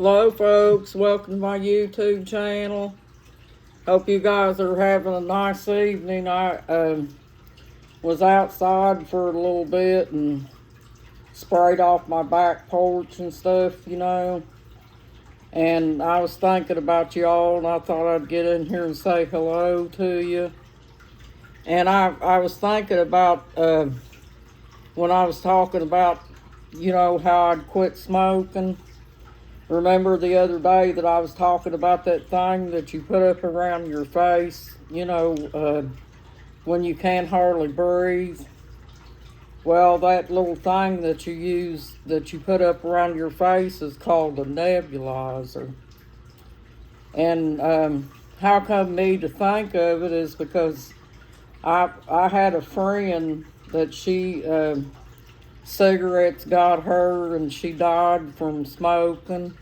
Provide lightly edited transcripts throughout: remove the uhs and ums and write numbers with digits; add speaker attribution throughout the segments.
Speaker 1: Hello, folks. Welcome to my YouTube channel. Hope you guys are having a nice evening. I was outside for a little bit and sprayed off my back porch and stuff. And I was thinking about y'all, and I thought I'd get in here and say hello to you. And I was thinking about when I was talking about, how I'd quit smoking. Remember the other day that I was talking about that thing that you put up around your face, when you can't hardly breathe? Well, that little thing that you use, that you put up around your face, is called a nebulizer. And how come me to think of it is because I had a friend that cigarettes got her and she died from smoking,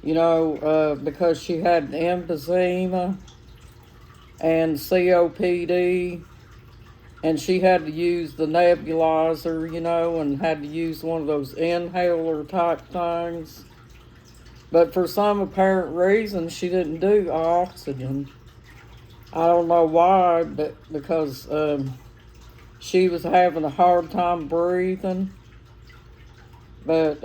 Speaker 1: because she had emphysema and COPD, and she had to use the nebulizer, and had to use one of those inhaler type things. But for some apparent reason, she didn't do oxygen. I don't know why, but because she was having a hard time breathing. But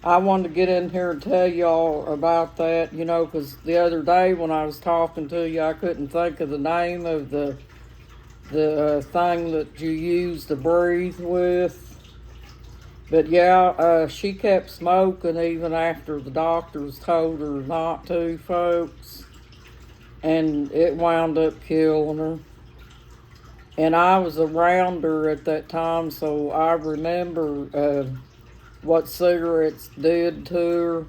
Speaker 1: I wanted to get in here and tell y'all about that, because the other day when I was talking to you, I couldn't think of the name of the thing that you use to breathe with. But yeah, she kept smoking even after the doctors told her not to, folks. And it wound up killing her. And I was around her at that time, so I remember what cigarettes did to her.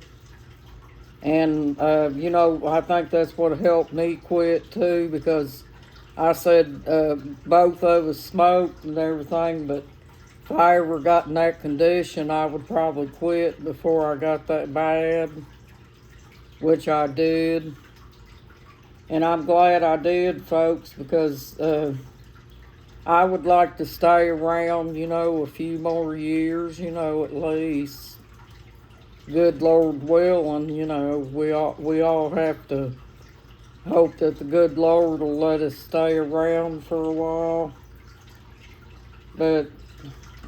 Speaker 1: And, I think that's what helped me quit too, because I said both of us smoked and everything, but if I ever got in that condition, I would probably quit before I got that bad, which I did. And I'm glad I did, folks, because I would like to stay around, a few more years, at least. Good Lord willing, we all have to hope that the good Lord will let us stay around for a while. But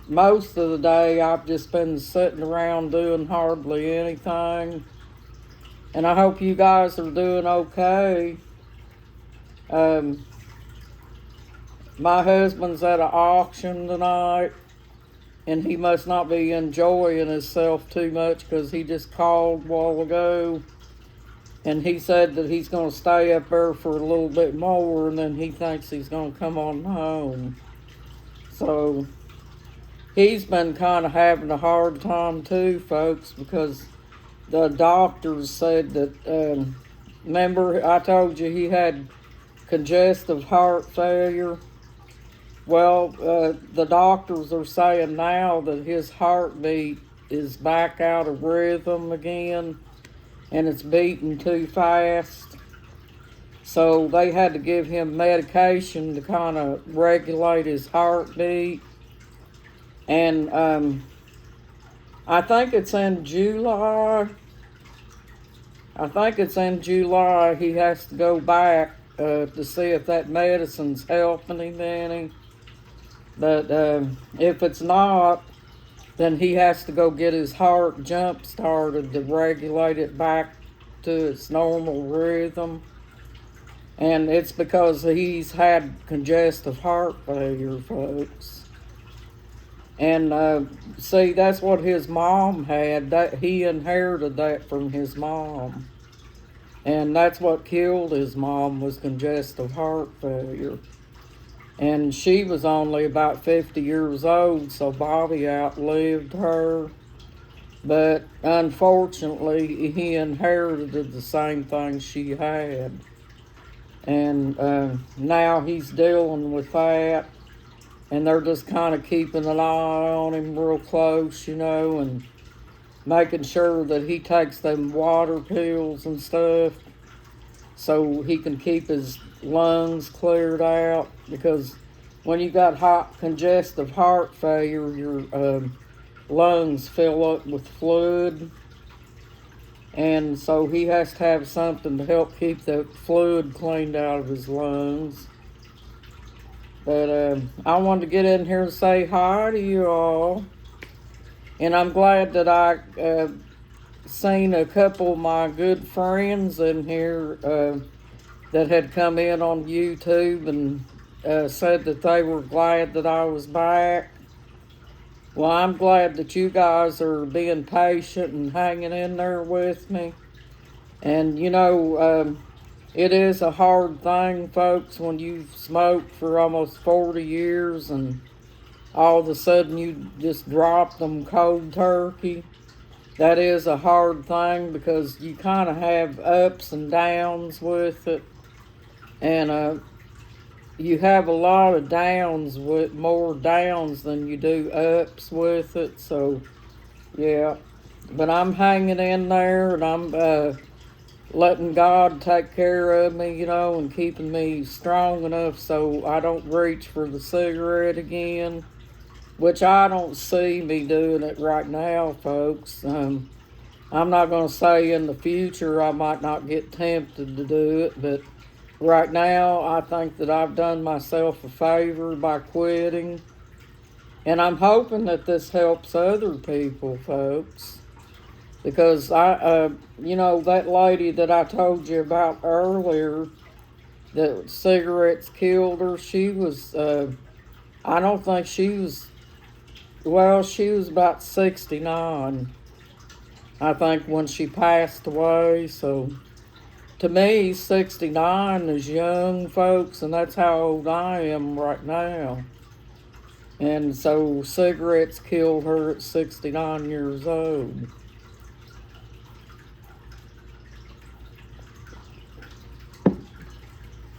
Speaker 1: most of the day, I've just been sitting around doing hardly anything. And I hope you guys are doing okay. My husband's at an auction tonight, and he must not be enjoying himself too much because he just called a while ago, and he said that he's going to stay up there for a little bit more, and then he thinks he's going to come on home. So he's been kind of having a hard time too, folks, because the doctors said that, remember I told you he had congestive heart failure? Well, the doctors are saying now that his heartbeat is back out of rhythm again, and it's beating too fast. So they had to give him medication to kind of regulate his heartbeat. And I think it's in July. He has to go back to see if that medicine's helping him any. But if it's not, then he has to go get his heart jump started to regulate it back to its normal rhythm. And it's because he's had congestive heart failure, folks. And see, that's what his mom had. That he inherited that from his mom. And that's what killed his mom, was congestive heart failure. And she was only about 50 years old, so Bobby outlived her. But unfortunately, he inherited the same thing she had. And now he's dealing with that. And they're just kind of keeping an eye on him real close, and making sure that he takes them water pills and stuff so he can keep his lungs cleared out, because when you got congestive heart failure, lungs fill up with fluid, and so he has to have something to help keep the fluid cleaned out of his lungs. But I wanted to get in here and say hi to you all, and I'm glad that I seen a couple of my good friends in here that had come in on YouTube and said that they were glad that I was back. Well, I'm glad that you guys are being patient and hanging in there with me. And you know, it is a hard thing, folks, when you've smoked for almost 40 years and all of a sudden you just drop them cold turkey. That is a hard thing because you kind of have ups and downs with it. And you have a lot of downs, with more downs than you do ups with it. So, yeah. But I'm hanging in there, and I'm letting God take care of me, you know, and keeping me strong enough so I don't reach for the cigarette again, which I don't see me doing it right now, folks. I'm not going to say in the future I might not get tempted to do it, but right now I think that I've done myself a favor by quitting. And I'm hoping that this helps other people, folks. Because you know, that lady that I told you about earlier, that cigarettes killed her, she was, I don't think she was, well, she was about 69, I think, when she passed away. So to me, 69 is young, folks, and that's how old I am right now. And so cigarettes killed her at 69 years old.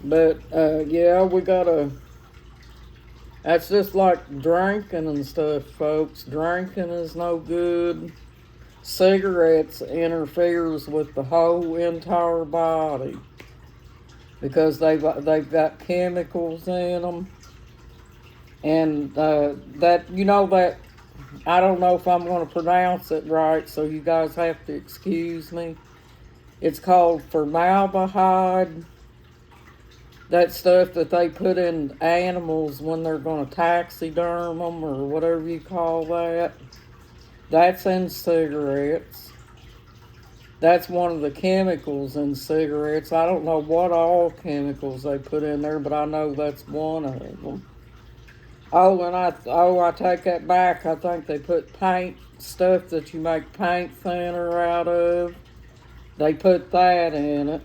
Speaker 1: But yeah, we gotta, that's just like drinking and stuff, folks. Drinking is no good. Cigarettes interferes with the whole entire body because they've got chemicals in them. And that, you know, that, I don't know if I'm going to pronounce it right, so you guys have to excuse me. It's called formaldehyde. That stuff that they put in animals when they're going to taxiderm them or whatever you call that. That's in cigarettes. That's one of the chemicals in cigarettes. I don't know what all chemicals they put in there, but I know that's one of them. Oh, and I take that back. I think they put paint, stuff that you make paint thinner out of. They put that in it.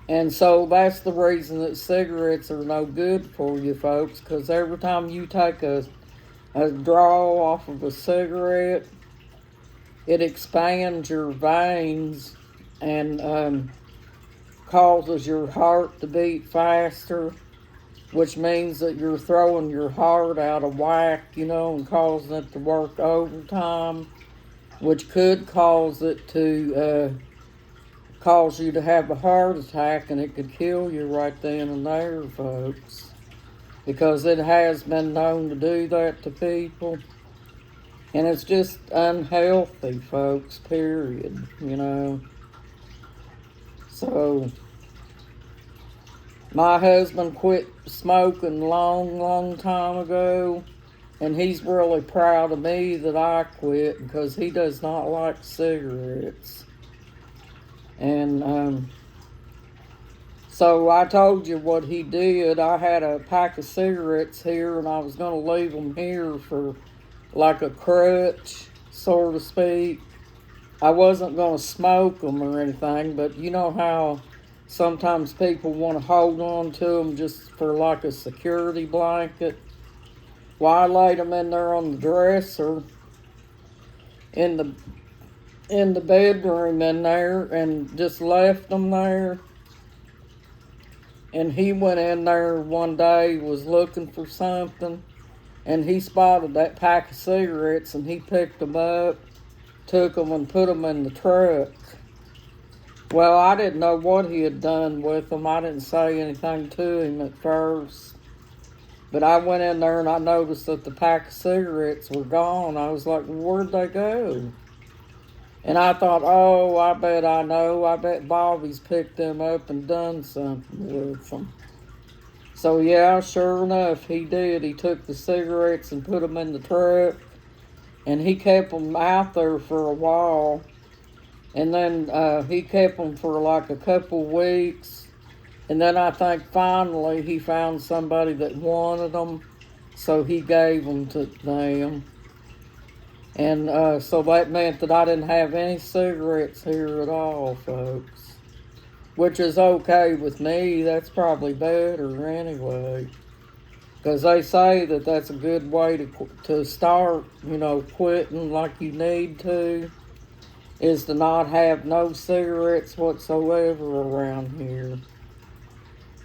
Speaker 1: And so that's the reason that cigarettes are no good for you, folks, because every time you take a draw off of a cigarette, it expands your veins and causes your heart to beat faster, which means that you're throwing your heart out of whack, you know, and causing it to work overtime, which could cause it to cause you to have a heart attack, and it could kill you right then and there, folks, because it has been known to do that to people. And it's just unhealthy, folks, period, you know. So my husband quit smoking long time ago, and he's really proud of me that I quit because he does not like cigarettes. And so I told you what he did. I had a pack of cigarettes here, and I was going to leave them here for like a crutch, so to speak. I wasn't going to smoke them or anything, but you know how sometimes people want to hold on to them just for like a security blanket. Well, I laid them in there on the dresser in the bedroom in there and just left them there. And he went in there one day, was looking for something, and he spotted that pack of cigarettes, and he picked them up, took them and put them in the truck. Well, I didn't know what he had done with them. I didn't say anything to him at first. But I went in there and I noticed that the pack of cigarettes were gone. I was like, where'd they go? And I thought, oh, I bet I know. I bet Bobby's picked them up and done something with them. So, yeah, sure enough, he did. He took the cigarettes and put them in the truck. And he kept them out there for a while. And then he kept them for like a couple weeks. And then I think finally he found somebody that wanted them. So he gave them to them. And so that meant that I didn't have any cigarettes here at all, folks. Which is okay with me. That's probably better anyway. Because they say that that's a good way to start, quitting like you need to, is to not have no cigarettes whatsoever around here.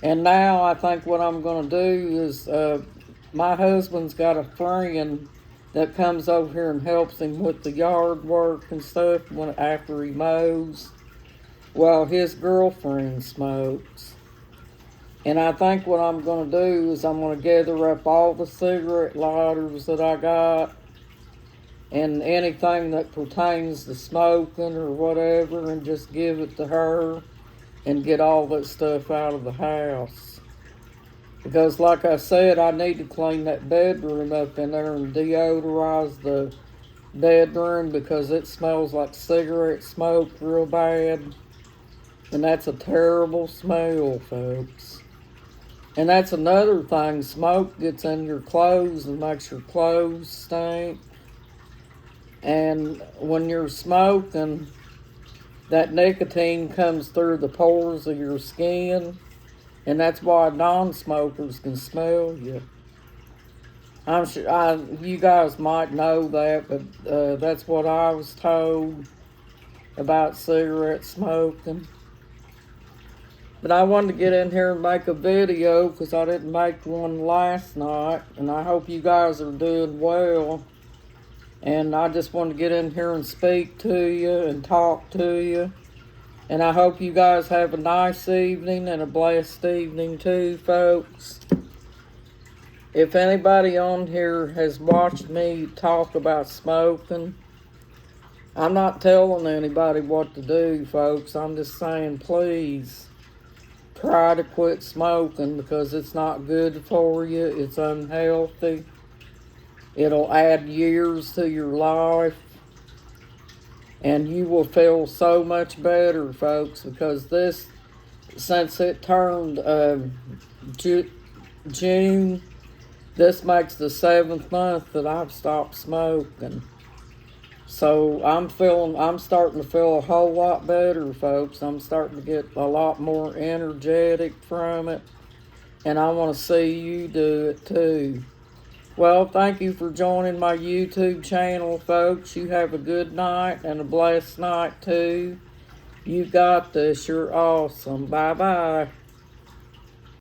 Speaker 1: And now I think what I'm going to do is, my husband's got a friend that comes over here and helps him with the yard work and stuff after he mows. Well, his girlfriend smokes. And I think what I'm going to do is I'm going to gather up all the cigarette lighters that I got and anything that pertains to smoking or whatever and just give it to her and get all that stuff out of the house. Because like I said, I need to clean that bedroom up in there and deodorize the bedroom because it smells like cigarette smoke real bad. And that's a terrible smell, folks. And that's another thing, smoke gets in your clothes and makes your clothes stink. And when you're smoking, that nicotine comes through the pores of your skin, and that's why non-smokers can smell you. I'm sure you guys might know that, but that's what I was told about cigarette smoking. But I wanted to get in here and make a video because I didn't make one last night. And I hope you guys are doing well. And I just wanted to get in here and speak to you and talk to you. And I hope you guys have a nice evening and a blessed evening too, folks. If anybody on here has watched me talk about smoking, I'm not telling anybody what to do, folks. I'm just saying, please try to quit smoking because it's not good for you. It's unhealthy. It'll add years to your life. And you will feel so much better, folks, because this, since it turned June, this makes the 7th month that I've stopped smoking. So I'm starting to feel a whole lot better, folks. I'm starting to get a lot more energetic from it. And I want to see you do it too. Well, thank you for joining my YouTube channel, folks. You have a good night and a blessed night too. You got this. You're awesome. Bye-bye.